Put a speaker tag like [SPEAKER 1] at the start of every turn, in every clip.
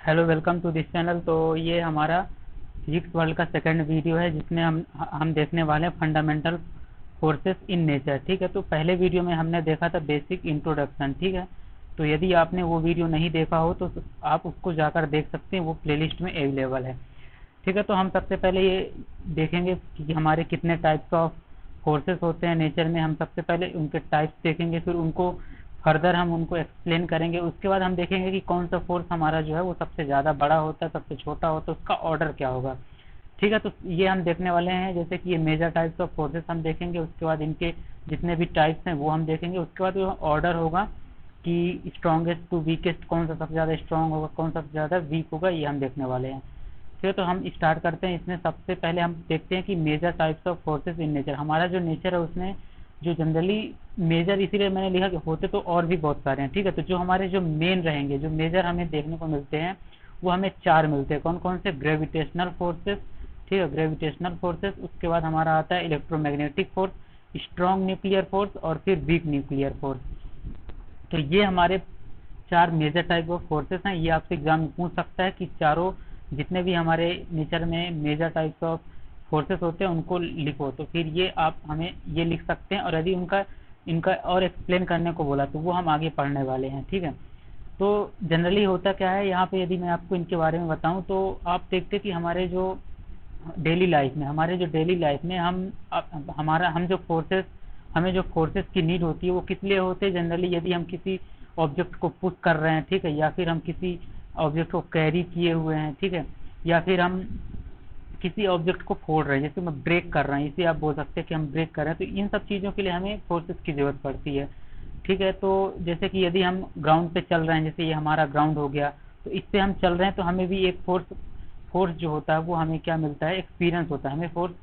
[SPEAKER 1] Hello, welcome to this channel. तो ये हमारा फिजिक्स वर्ल्ड का सेकंड वीडियो है जिसमें हम देखने वाले हैं फंडामेंटल फोर्सेस इन नेचर। ठीक है, तो पहले वीडियो में हमने देखा था बेसिक इंट्रोडक्शन। ठीक है, तो यदि आपने वो वीडियो नहीं देखा हो तो आप उसको जाकर देख सकते हैं, वो प्लेलिस्ट में अवेलेबल है। ठीक है, तो हम सबसे पहले ये देखेंगे कि हमारे कितने टाइप्स ऑफ फोर्सेस होते हैं नेचर में। हम सबसे पहले उनके टाइप्स देखेंगे, फिर उनको फर्दर हम उनको एक्सप्लेन करेंगे। उसके बाद हम देखेंगे कि कौन सा फोर्स हमारा जो है वो सबसे ज़्यादा बड़ा होता है, सबसे छोटा होता है, उसका ऑर्डर क्या होगा। ठीक है, तो ये हम देखने वाले हैं, जैसे कि ये मेजर टाइप्स ऑफ फोर्सेस हम देखेंगे। उसके बाद इनके जितने भी टाइप्स हैं वो हम देखेंगे। उसके बाद जो ऑर्डर होगा कि स्ट्रॉन्गेस्ट टू वीकेस्ट, कौन सा सबसे ज़्यादा स्ट्रॉन्ग होगा, कौन सा सबसे ज़्यादा वीक होगा, ये हम देखने वाले हैं। ठीक है, तो हम स्टार्ट करते हैं। इसमें सबसे पहले हम देखते हैं कि major types of forces in nature. हमारा जो नेचर है उसमें जो जनरली मेजर, इसीलिए मैंने लिखा कि होते तो और भी बहुत सारे हैं। ठीक है, तो जो हमारे जो मेन रहेंगे, जो मेजर हमें देखने को मिलते हैं वो हमें चार मिलते हैं। कौन कौन से? Gravitational forces. ठीक है, ग्रेविटेशनल फोर्सेस। उसके बाद हमारा आता है electromagnetic force, strong nuclear force और फिर वीक न्यूक्लियर फोर्स। तो ये हमारे चार मेजर टाइप ऑफ फोर्सेस हैं। ये आपसे एग्जाम में पूछ सकता है कि चारों जितने भी हमारे नेचर में मेजर टाइप्स ऑफ फोर्सेस होते हैं उनको लिखो। तो फिर ये आप हमें ये लिख सकते हैं, और यदि उनका इनका और एक्सप्लेन करने को बोला तो वो हम आगे पढ़ने वाले हैं। ठीक है, तो जनरली होता क्या है यहाँ पे, यदि मैं आपको इनके बारे में बताऊं तो आप देखते कि हमारे जो डेली लाइफ में हम जो फोर्सेस, हमें जो फोर्सेस की नीड होती है वो किस लिए होते हैं जनरली? यदि हम किसी ऑब्जेक्ट को पुश कर रहे हैं, ठीक है, या फिर हम किसी ऑब्जेक्ट को कैरी किए हुए हैं, ठीक है, या फिर हम किसी ऑब्जेक्ट को फोड़ रहे हैं, जैसे मैं ब्रेक कर रहे हैं, इसे आप बोल सकते हैं कि हम ब्रेक कर रहे हैं। तो इन सब चीज़ों के लिए हमें फोर्सेस की ज़रूरत पड़ती है। ठीक है, तो जैसे कि यदि हम ग्राउंड पे चल रहे हैं, जैसे ये हमारा ग्राउंड हो गया, तो इस पे हम चल रहे हैं तो हमें भी एक फोर्स फोर्स जो होता है वो हमें क्या मिलता है? एक्सपीरियंस होता है, हमें फोर्स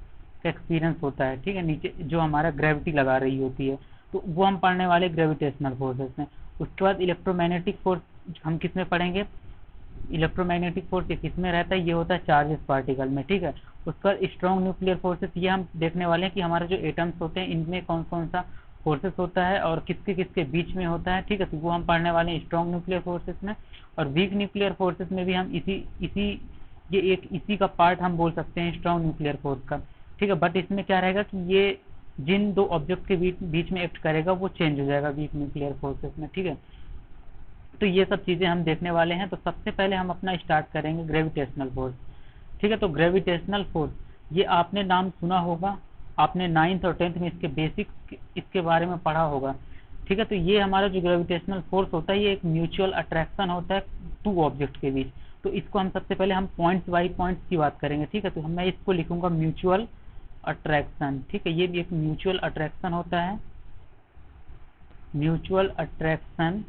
[SPEAKER 1] का एक्सपीरियंस होता है। ठीक है, नीचे जो हमारा ग्रेविटी लगा रही होती है, तो वो हम पढ़ने वाले ग्रेविटेशनल फोर्सेस में। उसके बाद इलेक्ट्रोमैग्नेटिक फोर्स हम किस में पढ़ेंगे? इलेक्ट्रोमैग्नेटिक फोर्स किस में रहता है? ये होता है चार्जेस पार्टिकल में। ठीक है, उसके बाद स्ट्रॉन्ग न्यूक्लियर फोर्सेस, ये हम देखने वाले हैं कि हमारे जो एटम्स होते हैं इनमें कौन कौन सा फोर्सेस होता है और किसके किसके बीच में होता है। ठीक है, तो वो हम पढ़ने वाले हैं स्ट्रॉन्ग न्यूक्लियर फोर्सेस में। और वीक न्यूक्लियर फोर्सेस में भी हम इसी इसी ये एक इसी का पार्ट हम बोल सकते हैं स्ट्रॉन्ग न्यूक्लियर फोर्स का। ठीक है, बट इसमें क्या रहेगा कि ये जिन दो ऑब्जेक्ट के बीच में एक्ट करेगा वो चेंज हो जाएगा वीक न्यूक्लियर फोर्सेस में। ठीक है, तो ये सब चीज़ें हम देखने वाले हैं। तो सबसे पहले हम अपना स्टार्ट करेंगे ग्रेविटेशनल फोर्स। ठीक है, तो ग्रेविटेशनल फोर्स ये आपने नाम सुना होगा, आपने 9th और 10th में इसके बेसिक इसके बारे में पढ़ा होगा। ठीक है, तो ये हमारा जो ग्रेविटेशनल फोर्स होता है ये एक म्यूचुअल अट्रैक्शन होता है टू ऑब्जेक्ट के बीच। तो इसको हम सबसे पहले हम पॉइंट्स बाई पॉइंट्स की बात करेंगे। ठीक है, तो मैं इसको लिखूंगा म्यूचुअल अट्रैक्शन। ठीक है, ये भी एक म्यूचुअल अट्रैक्शन होता है, mutual attraction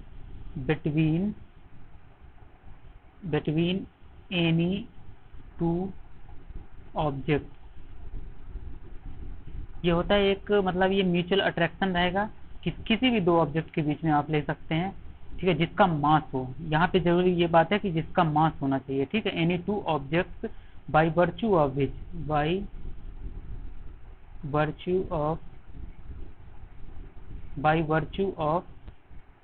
[SPEAKER 1] between between any two object. ये होता है एक, मतलब ये म्यूचुअल अट्रैक्शन रहेगा कि किसी भी दो ऑब्जेक्ट के बीच में आप ले सकते हैं। ठीक है, जिसका मास हो, यहाँ पे जरूरी ये बात है कि जिसका मास होना चाहिए। ठीक है, any two objects by virtue of which, by virtue of by virtue of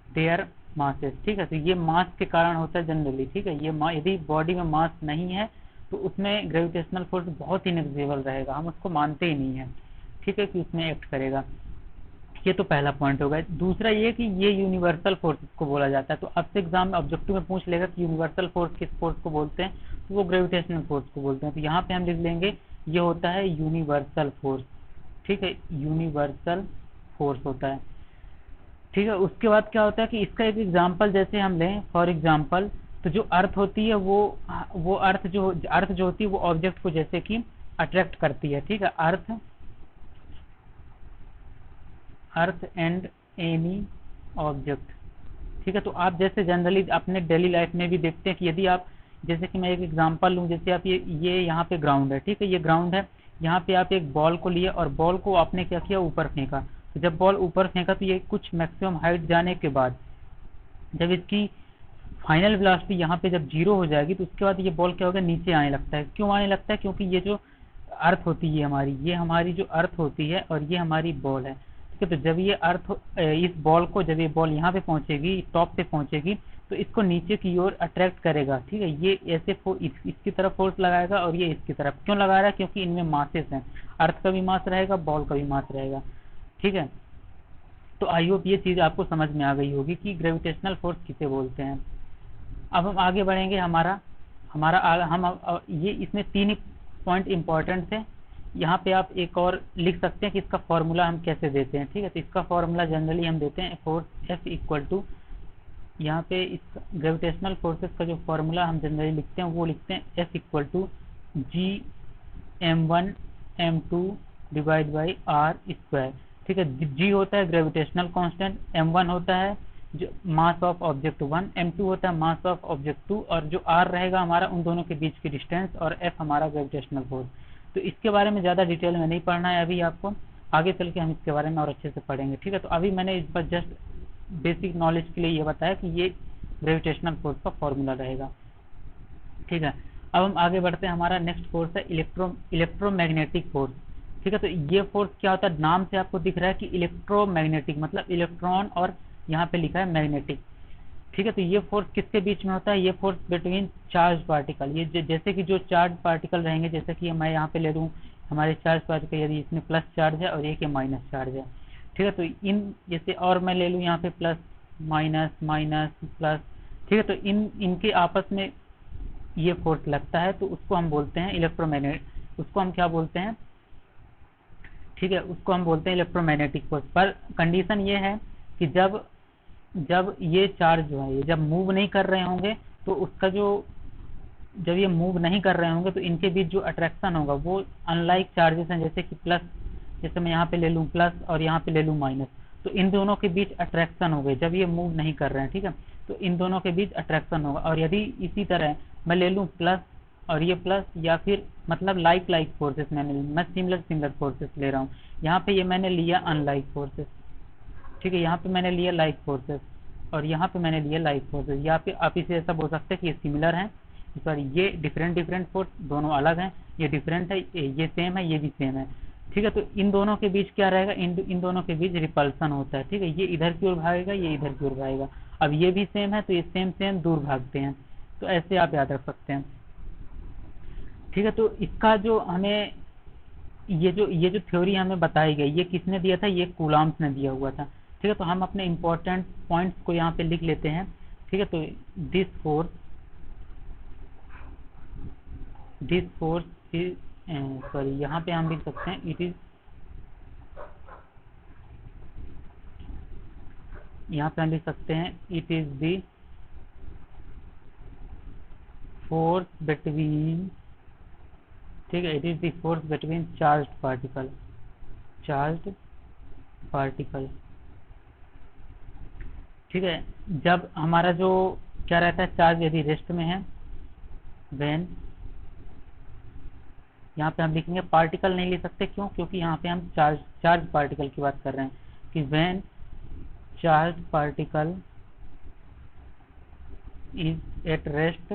[SPEAKER 1] their masses. ठीक है, तो ये मास के कारण होता है जनरली। ठीक है, ये यदि बॉडी में मास नहीं है तो उसमें ग्रेविटेशनल फोर्स बहुत ही नेग्लिजिबल रहेगा, हम उसको मानते ही नहीं है। ठीक है, कि उसमें एक्ट करेगा। ये तो पहला पॉइंट होगा। दूसरा ये कि ये यूनिवर्सल फोर्स को बोला जाता है। तो आपसे एग्जाम में ऑब्जेक्टिव में पूछ लेगा कि यूनिवर्सल फोर्स किस फोर्स को बोलते हैं, तो वो ग्रेविटेशनल फोर्स को बोलते हैं। तो यहाँ पे हम लिख लेंगे ये होता है यूनिवर्सल फोर्स। ठीक है, यूनिवर्सल फोर्स होता है। ठीक है, उसके बाद क्या होता है कि इसका एक एग्जांपल जैसे हम लें, फॉर एग्जांपल, तो जो अर्थ होती है वो अर्थ जो होती है वो ऑब्जेक्ट को जैसे कि अट्रैक्ट करती है। ठीक है, अर्थ अर्थ एंड एनी ऑब्जेक्ट। ठीक है, तो आप जैसे जनरली अपने डेली लाइफ में भी देखते हैं कि यदि आप, जैसे कि मैं एक एग्जांपल लूं, जैसे आप ये यहाँ पे ग्राउंड है। ठीक है, ये ग्राउंड है, यहाँ पे आप एक बॉल को लिए और बॉल को आपने क्या किया? ऊपर फेंका। तो जब बॉल ऊपर फेंका तो ये कुछ मैक्सिमम हाइट जाने के बाद जब इसकी फाइनल वेलोसिटी यहाँ पे जब जीरो हो जाएगी तो उसके बाद ये बॉल क्या होगा? नीचे आने लगता है। क्यों आने लगता है? क्योंकि ये जो अर्थ होती है ये हमारी जो अर्थ होती है और ये हमारी बॉल है। ठीक है, तो जब ये इस बॉल को, जब ये बॉल यहाँ पे पहुंचेगी, टॉप पे पहुंचेगी, तो इसको नीचे की ओर अट्रैक्ट करेगा, ठीक है। ये ऐसे इसकी तरफ फोर्स लगाएगा और ये इसकी तरफ क्यों लगा रहा है, क्योंकि इनमें मासेस हैं, अर्थ का भी मास रहेगा, बॉल का भी मास रहेगा, ठीक है। तो आई होप ये चीज़ आपको समझ में आ गई होगी कि ग्रेविटेशनल फोर्स किसे बोलते हैं। अब हम आगे बढ़ेंगे, हमारा हमारा ये इसमें 3 ही पॉइंट इंपॉर्टेंट थे। यहाँ पे आप एक और लिख सकते हैं कि इसका फॉर्मूला हम कैसे देते हैं, ठीक है। तो इसका फॉर्मूला जनरली हम देते हैं फोर्स एफ इक्वल टू, यहाँ पे इस ग्रेविटेशनल फोर्सेस का जो फॉर्मूला हम जनरली लिखते हैं वो लिखते हैं F equal to G m1 m2 divide by r square, ठीक है। जी होता है ग्रेविटेशनल कांस्टेंट, m1 होता है जो मास ऑफ ऑब्जेक्ट 1, m2 होता है मास ऑफ ऑब्जेक्ट 2, और जो r रहेगा हमारा उन दोनों के बीच की डिस्टेंस, और f हमारा ग्रेविटेशनल फोर्स। तो इसके बारे में ज़्यादा डिटेल में नहीं पढ़ना है अभी आपको, आगे चल के हम इसके बारे में और अच्छे से पढ़ेंगे, ठीक है। तो अभी मैंने इस पर जस्ट बेसिक नॉलेज के लिए ये बताया कि ये ग्रेविटेशनल फोर्स का फॉर्मूला रहेगा, ठीक है। अब हम आगे बढ़ते हैं, हमारा नेक्स्ट फोर्स है इलेक्ट्रोमैग्नेटिक फोर्स, ठीक है। तो ये फोर्स क्या होता है, नाम से आपको दिख रहा है कि इलेक्ट्रोमैग्नेटिक मतलब इलेक्ट्रॉन, और यहाँ पे लिखा है मैग्नेटिक, ठीक है। तो ये फोर्स किसके बीच में होता है, ये फोर्स बिटवीन चार्ज पार्टिकल, ये जैसे कि जो चार्ज पार्टिकल रहेंगे, जैसे कि मैं यहाँ पे ले लूँ हमारे चार्ज पार्टिकल, यदि इसमें प्लस चार्ज है और एक माइनस चार्ज है, ठीक है। तो इन जैसे, और मैं ले लूँ यहाँ पे प्लस माइनस माइनस प्लस, ठीक है। तो इनके आपस में ये फोर्स लगता है, तो उसको हम बोलते हैं इलेक्ट्रोमैग्नेट, उसको हम क्या बोलते हैं, ठीक है, उसको हम बोलते हैं इलेक्ट्रोमैग्नेटिक फोर्स। पर कंडीशन ये है कि जब ये चार्ज जो है ये जब मूव नहीं कर रहे होंगे, तो उसका जो, जब ये मूव नहीं कर रहे होंगे तो इनके बीच जो अट्रैक्शन होगा वो अनलाइक चार्जेस हैं, जैसे कि प्लस, जैसे मैं यहाँ पे ले लूँ प्लस और यहाँ पे ले लूँ माइनस, तो इन दोनों के बीच अट्रैक्शन हो गए जब ये मूव नहीं कर रहे हैं, ठीक है। तो इन दोनों के बीच अट्रैक्शन होगा, और यदि इसी तरह मैं ले लूँ प्लस और ये प्लस, या फिर मतलब लाइक फोर्सेस मैं सिमिलर फोर्सेस ले रहा हूँ, यहाँ पे ये मैंने लिया अनलाइक फोर्सेस, ठीक है। यहाँ पे मैंने लिया लाइक फोर्सेस और यहाँ पे मैंने लिया लाइक फोर्सेस, यहाँ पे आप इसे ऐसा बोल सकते हैं कि ये सिमिलर हैं, सॉरी ये डिफरेंट फोर्स दोनों अलग हैं, ये डिफरेंट है, ये सेम है, ये भी सेम है, ठीक है। तो इन दोनों के बीच क्या रहेगा, इन दोनों के बीच रिपल्सन होता है, ठीक है। ये इधर की ओर भागेगा, ये इधर की ओर भागेगा, अब ये भी सेम है तो ये सेम दूर भागते हैं, तो ऐसे आप याद रख सकते हैं, ठीक है। तो इसका जो हमें ये जो थ्योरी हमें बताई गई, ये किसने दिया था, ये कूलॉम्स ने दिया हुआ था, ठीक है। तो हम अपने इंपॉर्टेंट पॉइंट्स को यहाँ पे लिख लेते हैं, ठीक है। तो दिस फोर्स इज, सॉरी यहाँ पे हम लिख सकते हैं इट इज, यहाँ पे हम लिख सकते हैं it is the force between, ठीक है, it is the force between charged particle, ठीक है। जब हमारा जो क्या रहता है, चार्ज यदि रेस्ट में है, व्हेन, यहाँ पे हम लिखेंगे पार्टिकल नहीं लिख सकते, क्यों, क्योंकि यहाँ पे हम चार्ज पार्टिकल की बात कर रहे हैं कि when charge particle is at rest,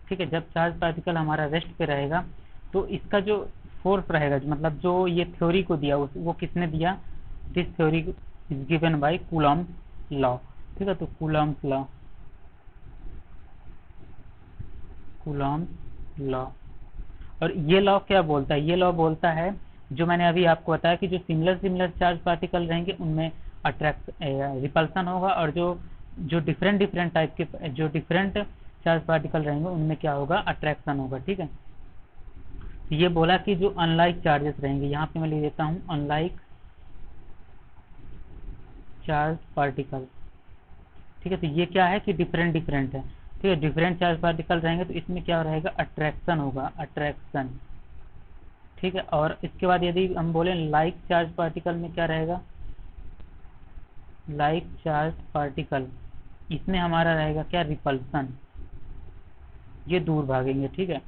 [SPEAKER 1] ठीक है। जब चार्ज पार्टिकल हमारा रेस्ट पे रहेगा तो इसका जो फोर्स रहेगा, मतलब जो ये थ्योरी को दिया वो किसने दिया, this theory is given by Coulomb's law, ठीक है। तो कूलॉम्स लॉ, और ये लॉ क्या बोलता है, ये लॉ बोलता है जो मैंने अभी आपको बताया कि जो सिमिलर चार्ज पार्टिकल रहेंगे उनमें रिपल्सन होगा, और जो डिफरेंट टाइप के, जो डिफरेंट चार्ज पार्टिकल रहेंगे उनमें क्या होगा, अट्रैक्शन होगा, ठीक है। ये बोला कि जो अनलाइक चार्जेस रहेंगे, यहाँ पे मैं लिख देता हूँ अनलाइक चार्ज पार्टिकल, ठीक है। तो ये क्या है कि डिफरेंट है, ठीक है। डिफरेंट चार्ज पार्टिकल रहेंगे तो इसमें क्या रहेगा, अट्रैक्शन होगा, अट्रैक्शन, ठीक है। और इसके बाद यदि हम बोले लाइक चार्ज पार्टिकल में क्या रहेगा, लाइक चार्ज पार्टिकल, इसमें हमारा रहेगा क्या, रिपल्सन, ये दूर भागेंगे, ठीक है।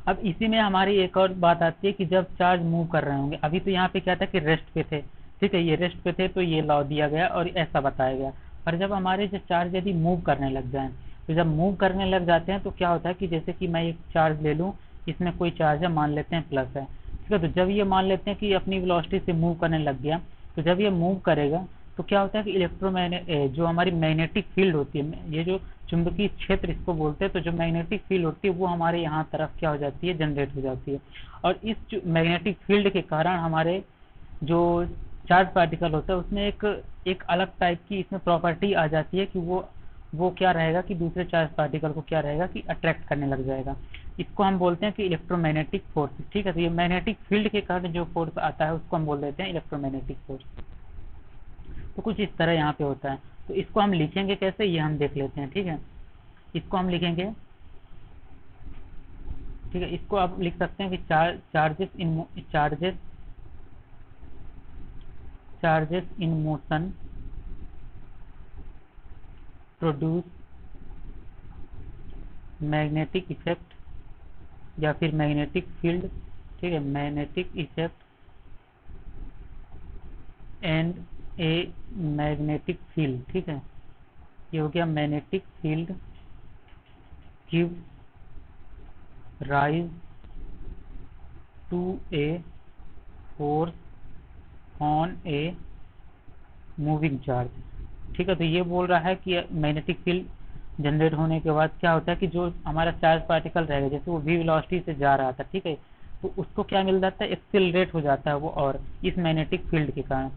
[SPEAKER 1] अब इसी में हमारी एक और बात आती है कि जब चार्ज मूव कर रहे होंगे, अभी तो यहाँ पे क्या था कि रेस्ट पे थे, ठीक है, ये रेस्ट पे थे तो ये लॉ दिया गया और ऐसा बताया गया। पर जब हमारे जो चार्ज यदि मूव करने लग जाएं, तो जब मूव करने लग जाते हैं तो क्या होता है कि जैसे कि मैं एक चार्ज ले लूँ, इसमें कोई चार्ज है, मान लेते हैं प्लस है, ठीक है। तो जब ये मान लेते हैं कि अपनी वेलोसिटी से मूव करने लग गया, तो जब ये मूव करेगा तो तो क्या होता है कि जो हमारी मैग्नेटिक फील्ड होती है, ये जो चुंबकीय क्षेत्र इसको बोलते हैं, तो जो मैग्नेटिक फील्ड होती है वो हमारे यहाँ तरफ क्या हो जाती है, जनरेट हो जाती है। और इस मैग्नेटिक फील्ड के कारण हमारे जो चार्ज पार्टिकल होता है उसमें एक अलग टाइप की इसमें प्रॉपर्टी आ जाती है कि वो क्या रहेगा कि दूसरे चार्ज पार्टिकल को क्या रहेगा कि अट्रैक्ट करने लग जाएगा। इसको हम बोलते हैं कि इलेक्ट्रोमैग्नेटिक फोर्स। ठीक है, तो ये मैग्नेटिक फील्ड के कारण जो फोर्स आता है उसको हम बोल देते हैं इलेक्ट्रोमैग्नेटिक फोर्स। तो कुछ इस तरह यहाँ पे होता है। तो इसको हम लिखेंगे कैसे, ये हम देख लेते हैं। ठीक है, इसको हम लिखेंगे, ठीक है, इसको आप लिख सकते हैं कि charges in motion produce magnetic effect या फिर मैग्नेटिक फील्ड। ठीक है, magnetic effect and a magnetic field. ठीक है, ये हो गया magnetic field give rise to a force on a moving charge. ठीक है, तो ये बोल रहा है कि मैग्नेटिक फील्ड जनरेट होने के बाद क्या होता है कि जो हमारा चार्ज पार्टिकल रहेगा, जैसे वो v वेलोसिटी से जा रहा था, ठीक है, तो उसको क्या मिल जाता है, एक्सेलरेट हो जाता है वो, और इस मैग्नेटिक फील्ड के कारण।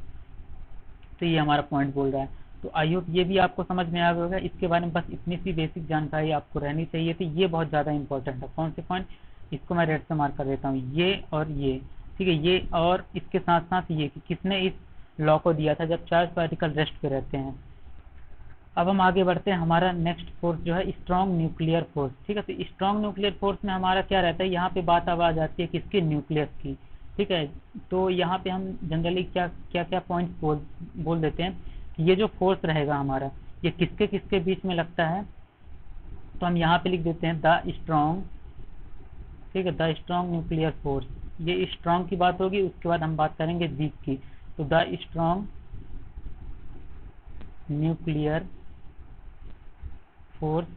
[SPEAKER 1] तो ये हमारा पॉइंट बोल रहा है। तो आई होप ये भी आपको समझ में आ गया होगा। इसके बारे में बस इतनी सी बेसिक जानकारी आपको रहनी चाहिए थी। ये बहुत ज़्यादा इंपॉर्टेंट है। कौन से पॉइंट, इसको मैं रेड से मार्क कर देता हूँ, ये और ये। ठीक है, ये और इसके साथ साथ ये कि किसने इस लॉ को दिया था, जब चार्ज पार्टिकल रेस्ट पे रहते हैं। अब हम आगे बढ़ते हैं। हमारा नेक्स्ट फोर्स जो है स्ट्रॉन्ग न्यूक्लियर फोर्स। ठीक है, तो स्ट्रॉन्ग न्यूक्लियर फोर्स में हमारा क्या रहता है, यहाँ पे बात अब आ जाती है किसकी, न्यूक्लियस की। ठीक है, तो यहाँ पे हम जनरली क्या क्या पॉइंट बोल देते हैं कि ये जो फोर्स रहेगा हमारा, ये किसके किसके बीच में लगता है। तो हम यहाँ पे लिख देते हैं द स्ट्रॉन्ग। ठीक है, द स्ट्रॉन्ग न्यूक्लियर फोर्स। ये स्ट्रॉन्ग की बात होगी, उसके बाद हम बात करेंगे वीक की। तो the strong nuclear force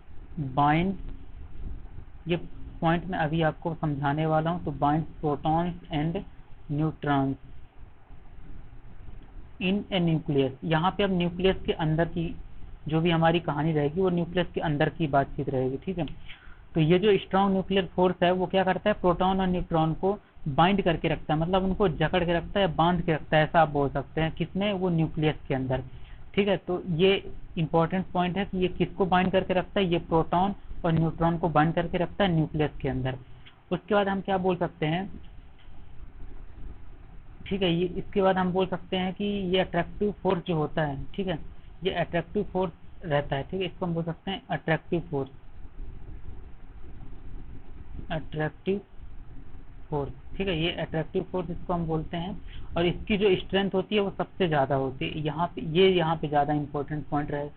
[SPEAKER 1] bind, ये पॉइंट मैं अभी आपको समझाने वाला हूँ। तो bind protons and neutrons in A nucleus. यहाँ पे अब न्यूक्लियस के अंदर की जो भी हमारी कहानी रहेगी वो न्यूक्लियस के अंदर की बातचीत रहेगी। ठीक है, तो ये जो स्ट्रॉन्ग न्यूक्लियर फोर्स है वो क्या करता है, प्रोटॉन और न्यूट्रॉन को बाइंड करके रखता है, मतलब उनको जकड़ के रखता है, बांध के रखता है, ऐसा आप बोल सकते हैं। किसमें, वो न्यूक्लियस के अंदर। ठीक है, तो ये इंपॉर्टेंट पॉइंट है कि ये किसको बाइंड करके रखता है, ये प्रोटॉन और न्यूट्रॉन को बाइंड करके रखता है न्यूक्लियस के अंदर। उसके बाद हम क्या बोल सकते हैं, ठीक है, ये इसके बाद हम बोल सकते हैं कि ये अट्रैक्टिव फोर्स जो होता है, ठीक है, ये अट्रैक्टिव फोर्स रहता है। ठीक है, इसको हम बोल सकते हैं अट्रैक्टिव फोर्स। अट्रैक्टिव फोर्स, ठीक है, ये अट्रैक्टिव फोर्स इसको हम बोलते हैं। और इसकी जो स्ट्रेंथ होती है वो सबसे ज़्यादा होती है। यहाँ पे ज़्यादा इंपॉर्टेंट पॉइंट रहे,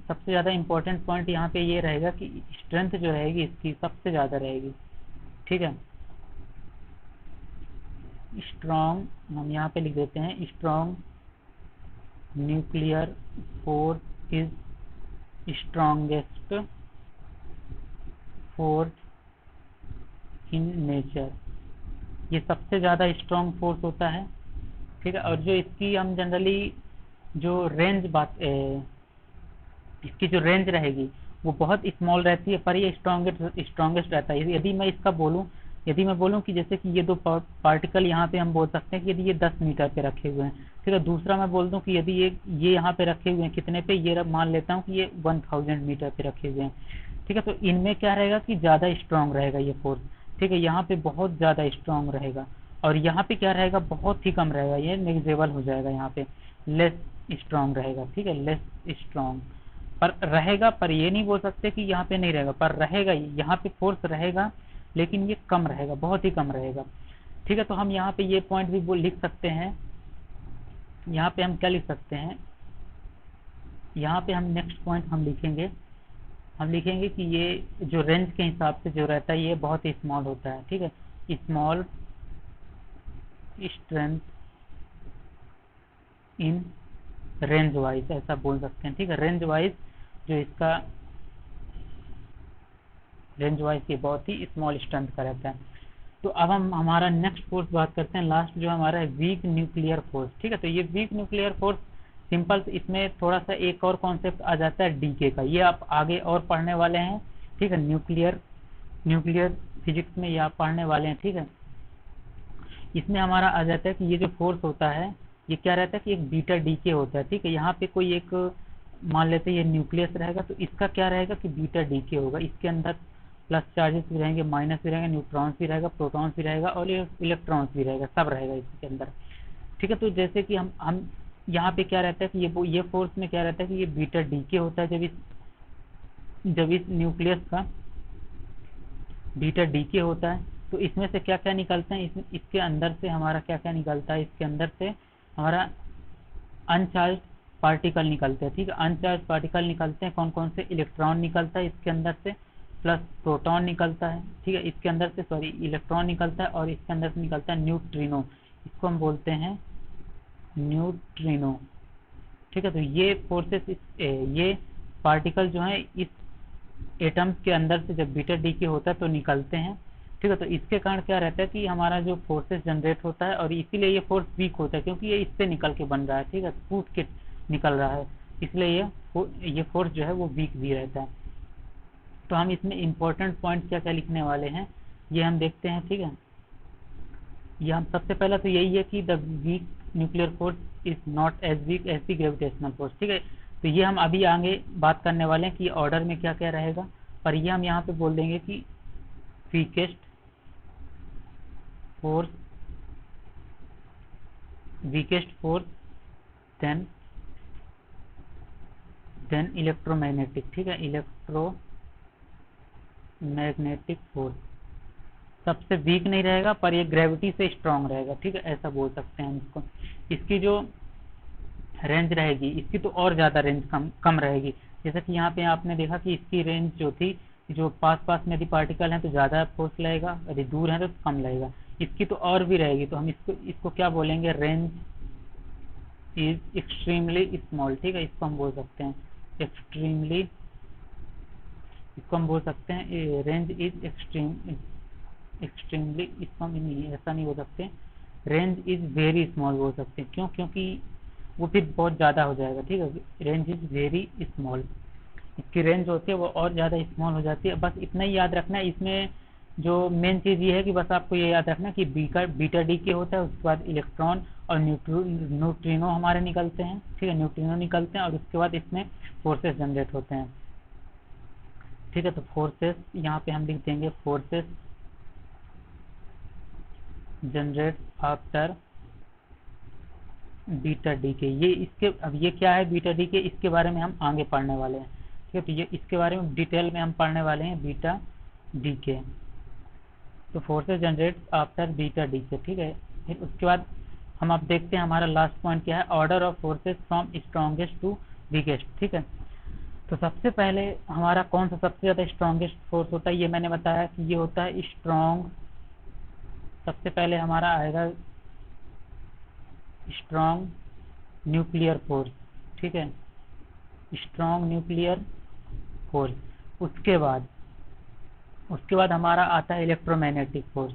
[SPEAKER 1] सबसे ज़्यादा इंपॉर्टेंट पॉइंट यहाँ पे ये रहेगा कि स्ट्रेंथ जो रहेगी इसकी सबसे ज़्यादा रहेगी। ठीक है, स्ट्रॉन्ग हम यहाँ पे लिख देते हैं, strong nuclear force is strongest force in nature. ये सबसे ज़्यादा स्ट्रॉन्ग फोर्स होता है। ठीक है, और जो इसकी हम जनरली जो इसकी जो रेंज रहेगी वो बहुत स्मॉल रहती है, पर ये स्ट्रॉन्गेस्ट रहता है। यदि मैं बोलूँ कि जैसे कि ये दो पार्टिकल यहाँ पे हम बोल सकते हैं कि यदि ये 10 मीटर पे रखे हुए हैं, ठीक है, दूसरा मैं बोल दूँ कि यदि ये यहाँ पे रखे हुए हैं कितने पे, ये मान लेता हूँ कि ये 1000 मीटर पे रखे हुए हैं। ठीक है, तो इनमें क्या रहेगा कि ज़्यादा स्ट्रांग रहेगा ये फोर्स। ठीक है, यहाँ पे बहुत ज़्यादा स्ट्रांग रहेगा, और यहाँ पे क्या रहेगा, बहुत ही कम रहेगा, ये नेग्लिजिबल हो जाएगा, यहाँ पे लेस स्ट्रांग रहेगा। ठीक है, लेस स्ट्रांग पर रहेगा, पर ये नहीं बोल सकते कि यहाँ पे नहीं रहेगा, पर रहेगा, यहाँ पे फोर्स रहेगा, लेकिन ये कम रहेगा, बहुत ही कम रहेगा। ठीक है, तो हम यहाँ पे ये पॉइंट भी लिख सकते हैं। यहाँ पे हम क्या लिख सकते हैं, यहाँ पे हम नेक्स्ट पॉइंट हम लिखेंगे कि ये जो रेंज के हिसाब से जो रहता है ये बहुत ही स्मॉल होता है। ठीक है, small strength in range wise, ऐसा बोल सकते हैं। ठीक है, रेंज वाइज जो इसका रेंज वाइज ये बहुत ही स्मॉल स्ट्रेंथ का रहता है। तो अब हम हमारा नेक्स्ट फोर्स बात करते हैं, लास्ट जो हमारा है वीक न्यूक्लियर फोर्स। ठीक है, तो ये वीक न्यूक्लियर फोर्स सिंपल इसमें थोड़ा सा एक और कॉन्सेप्ट आ जाता है डीके का, ये आप आगे और पढ़ने वाले हैं, ठीक है, न्यूक्लियर फिजिक्स में ये आप पढ़ने वाले हैं, ठीक है। इसमें हमारा आ जाता है कि ये जो फोर्स होता है ये क्या रहता है कि एक बीटा डीके होता है, ठीक है। यहाँ पे कोई एक मान लेते हैं ये न्यूक्लियस रहेगा, तो इसका क्या रहेगा कि बीटा डीके होगा, इसके अंदर प्लस चार्जेस भी रहेंगे, माइनस भी रहेंगे, न्यूट्रॉन्स भी रहेगा, प्रोटॉन्स भी रहेगा और ये इलेक्ट्रॉन्स भी रहेगा, सब रहेगा इसके अंदर, ठीक है। तो जैसे कि हम यहाँ पे क्या रहता है कि ये फोर्स में क्या रहता है कि ये बीटा डीके होता है जब इस न्यूक्लियस का बीटा डीके होता है, तो इसमें से क्या क्या निकलते हैं, इसके अंदर से हमारा क्या क्या निकलता है, इसके अंदर से हमारा अनचार्ज पार्टिकल निकलते हैं, ठीक है। अनचार्ज पार्टिकल निकलते हैं, कौन कौन से, इलेक्ट्रॉन निकलता है इसके अंदर से, प्लस प्रोटॉन निकलता है, ठीक है। इसके अंदर से सॉरी इलेक्ट्रॉन निकलता है और इसके अंदर से निकलता है न्यूट्रिनो, इसको हम बोलते हैं न्यूट्रिनो, ठीक है। तो ये फोर्सेस ये पार्टिकल जो है इस एटम्स के अंदर से जब बीटा डीके होता है तो निकलते हैं, ठीक है। तो इसके कारण क्या रहता है कि हमारा जो फोर्सेस जनरेट होता है, और इसीलिए ये फोर्स वीक होता है क्योंकि ये इससे निकल के बन रहा है, ठीक है, फूट के निकल रहा है, इसलिए ये फोर्स जो है वो वीक भी रहता है। तो हम इसमें इंपॉर्टेंट पॉइंट क्या क्या लिखने वाले हैं ये हम देखते हैं, ठीक है। ये हम सबसे पहला तो यही है कि the weak nuclear force is not as weak as the gravitational force, ठीक है। तो ये हम अभी आगे बात करने वाले हैं कि ऑर्डर में क्या क्या रहेगा, पर ये हम यहाँ पे बोल देंगे कि वीकेस्ट फोर्स देन इलेक्ट्रोमैग्नेटिक, ठीक है, इलेक्ट्रोमैग्नेटिक फोर्स सबसे वीक नहीं रहेगा पर ये ग्रेविटी से स्ट्रांग रहेगा, ठीक है, ऐसा बोल सकते हैं हम इसको। इसकी जो रेंज रहेगी इसकी तो और ज़्यादा रेंज कम रहेगी, जैसे कि यहाँ पे आपने देखा कि इसकी रेंज जो थी, जो पास में यदि पार्टिकल हैं तो ज़्यादा फोर्स लगेगा, यदि दूर है तो कम लगेगा, इसकी तो और भी रहेगी। तो हम इसको क्या बोलेंगे, रेंज इज एक्सट्रीमली स्मॉल, ठीक है, इसको हम बोल सकते हैं एक्सट्रीमली, इसको हम बोल सकते हैं रेंज इज एक्सट्रीमली, इसको हम नहीं ऐसा नहीं बोल सकते, रेंज इज वेरी स्मॉल बोल सकते हैं, क्यों, क्योंकि वो फिर बहुत ज़्यादा हो जाएगा, ठीक है। रेंज इज वेरी स्मॉल, इसकी रेंज होती है वो और ज़्यादा स्मॉल हो जाती है। बस इतना ही याद रखना है, इसमें जो मेन चीज़ ये है कि बस आपको ये याद रखना कि बीटा डी के होता है, उसके बाद इलेक्ट्रॉन और न्यूट्रिनो हमारे निकलते हैं, ठीक है, न्यूट्रिनो निकलते हैं और उसके बाद इसमें फोर्सेस जनरेट होते हैं, ठीक है। तो फोर्सेस यहाँ पे हम लिख देंगे forces generate after beta D के, ये इसके अब ये क्या है बीटा डी के, इसके बारे में हम आगे पढ़ने वाले हैं, ठीक है। तो ये इसके बारे में डिटेल में हम पढ़ने वाले हैं बीटा डी के। तो forces generate after beta D के, ठीक है। फिर उसके बाद हम अब देखते हैं हमारा लास्ट पॉइंट क्या है, order of forces from strongest to weakest, ठीक है। तो सबसे पहले हमारा कौन सा सबसे ज़्यादा स्ट्रॉन्गेस्ट फोर्स होता है, ये मैंने बताया कि ये होता है स्ट्रॉन्ग, सबसे पहले हमारा आएगा स्ट्रॉन्ग न्यूक्लियर फोर्स, ठीक है, स्ट्रॉन्ग न्यूक्लियर फोर्स। उसके बाद हमारा आता है इलेक्ट्रोमैग्नेटिक फोर्स,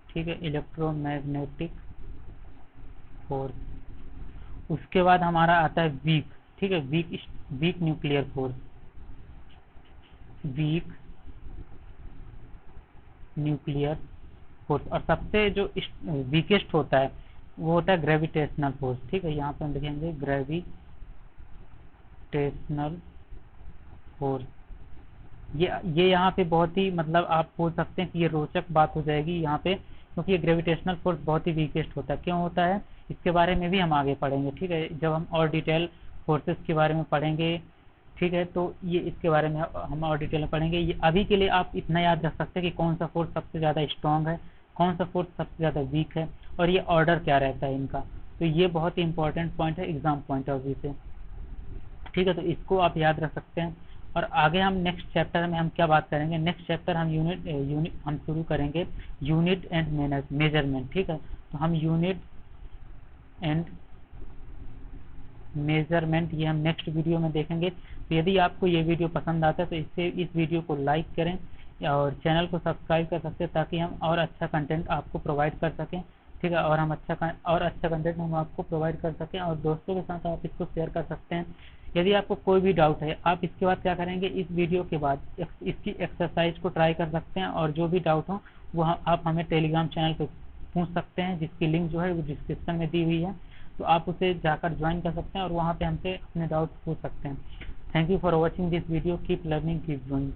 [SPEAKER 1] ठीक है, इलेक्ट्रोमैग्नेटिक फोर्स। उसके बाद हमारा आता है वीक, ठीक है, week nuclear force, week nuclear force. और सबसे जो वीकेस्ट होता है वो होता है ग्रेविटेशनल फोर्स, ठीक है, यहाँ पे हम लिखेंगे ग्रेविटेशनल फोर्स। ये यहाँ पे बहुत ही मतलब आप बोल सकते हैं कि ये रोचक बात हो जाएगी यहाँ पे, क्योंकि ये ग्रेविटेशनल फोर्स बहुत ही वीकेस्ट होता है। क्यों होता है इसके बारे में भी हम आगे पढ़ेंगे, ठीक है, जब हम और डिटेल फोर्सेस के बारे में पढ़ेंगे, ठीक है। तो ये इसके बारे में हम और डिटेल में पढ़ेंगे। ये अभी के लिए आप इतना याद रख सकते हैं कि कौन सा फोर्स सबसे ज़्यादा स्ट्रांग है, कौन सा फोर्स सबसे ज़्यादा वीक है, और ये ऑर्डर क्या रहता है इनका। तो ये बहुत ही इंपॉर्टेंट पॉइंट है एग्जाम पॉइंट ऑफ व्यू से, ठीक है। तो इसको आप याद रख सकते हैं। और आगे हम नेक्स्ट चैप्टर में हम क्या बात करेंगे, नेक्स्ट चैप्टर हम यूनिट हम शुरू करेंगे यूनिट एंड मेजरमेंट, ठीक है। तो हम यूनिट एंड मेजरमेंट ये हम नेक्स्ट वीडियो में देखेंगे। तो यदि आपको ये वीडियो पसंद आता है तो इस वीडियो को लाइक करें और चैनल को सब्सक्राइब कर सकते हैं ताकि हम और अच्छा कंटेंट आपको प्रोवाइड कर सकें, ठीक है, और हम अच्छा कंटेंट हम आपको प्रोवाइड कर सकें, और दोस्तों के साथ आप इसको शेयर कर सकते हैं। यदि आपको कोई भी डाउट है, आप इसके बाद क्या करेंगे, इस वीडियो के बाद इसकी एक्सरसाइज को ट्राई कर सकते हैं, और जो भी डाउट हो वो आप हमें टेलीग्राम चैनल पे पूछ सकते हैं, जिसकी लिंक जो है वो डिस्क्रिप्शन में दी हुई है। तो आप उसे जाकर ज्वाइन कर सकते हैं और वहाँ पे हमसे अपने डाउट पूछ सकते हैं। Thank you for watching this video, keep learning, keep growing.